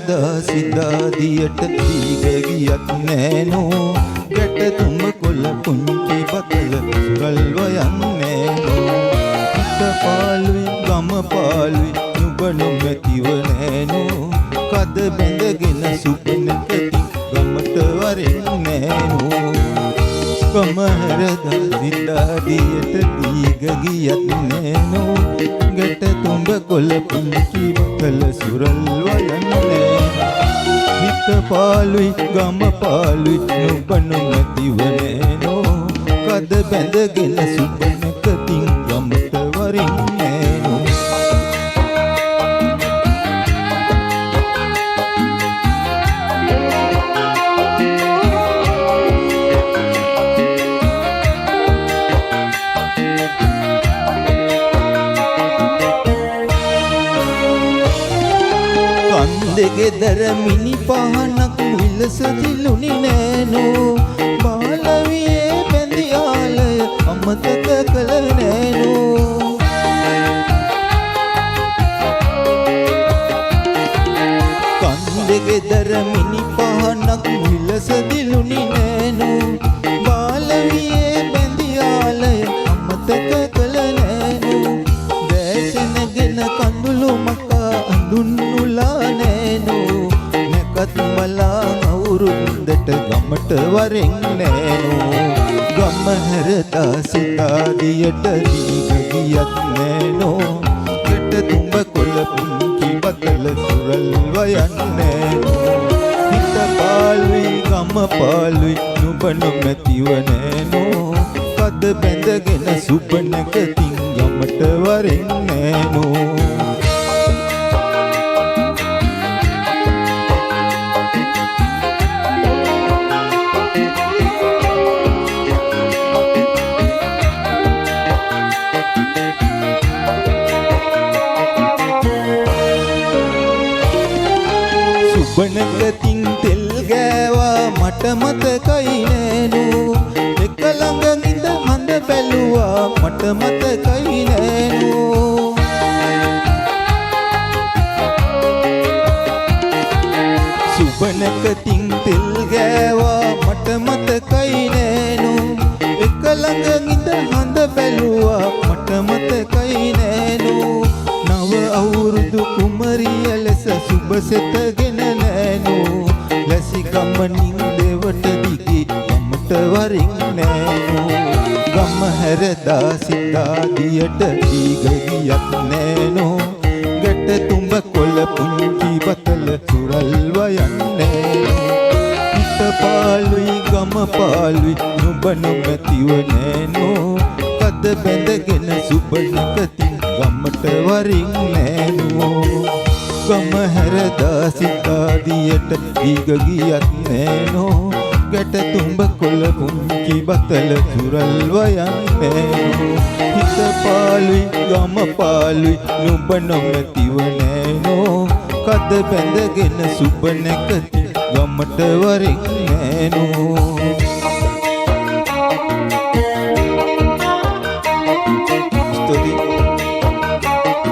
හැරදා සිතාදියට දීග ගියත් නෑනෝ ගැට තුඹ කොළ පුංචි බතල සුරල්ව යන්නෑනෝ හිත පාළුයි ගම පාළුයි නුඹ නොමැතිව නෑනෝ කද බැඳගෙන සුපනකති ගමට වරෙන් නෑනෝ ගම හැරදා සිතාදියට දීග ගියත් නෑනෝ ගැට තුඹ කොළ පුංචි බතල සුරල්ව යන්නෑ හිත පාළුයි ගම පාළුයි නුඹ නොමැතිව නෑනෝ කද බැඳගෙන සුපනකතින් ගමට වරින් නෑනෝ ගෙදර මිනි පහනක් විලස දිලුනි නෑනෝ බාලවියේ බැඳි ආලය අමතක කළ නෑනෝ කන්දේ ගෙදර මිනි පහනක් විලස දිලුනි නෑනෝ බාලවියේ බැඳි ආලය අමතක කළ නෑනෝ දැසෙනගෙන කඳුළු මකා අඳුන්නුලා මලා අවුරුද්දට ගමට වරෙන් නෑනෝ ගම හැරදා සිතාදියට දීග ගියත් නෑනෝ ගැට තුඹ කොළ පුංචි බතල සුරල්ව යන්නෑනෝ හිත පාළුයි ගම පාළුයි නුඹ නොමැතිව නෑනෝ කද බැඳගෙන සුපනකතින් ගමට වරෙන් නෑනෝ සුබනකතින් තෙල් ගෑවා මට මතකයි නෑනෝ එක ළඟ ඉඳ හඳ බැලුවා මට මතකයි නෑනෝ සුබනකතින් තෙල් ගෑවා මට මතකයි නෑනෝ එක ළඟ ඉඳ හඳ බැලුවා මට මතකයි නෑනෝ නව අවුරුදු කුමරිය ලෙස සුබ සෙතගෙන නෑනෝ ලැසි ගමනින් දෙවට දිගේ ගමට වරින් නෑනෝ ගම හැරදා සිතාදියට දීග ගියත් නෑනෝ ගැට තුඹ කොළ පුංචි බතල සුරල්ව යන්නෑනෝ හිත පාළුයි ගම පාළුයි නුඹ නොමැතිව නෑනෝ කද බැඳගෙන සුපනකතින් ගමට වරින් නෑනෝ ගම හැරදා සිතාදියට දීග ගියත් නෑනෝ ගැට තුඹ කොළ පුංචි බතල සුරල්ව යන්නෑනෝ හිත පාළුයි ගම පාළුයි නුඹ නොමැතිව නෑනෝ කද බැඳගෙන සුපනකතින් ගමට වරින් නෑනෝ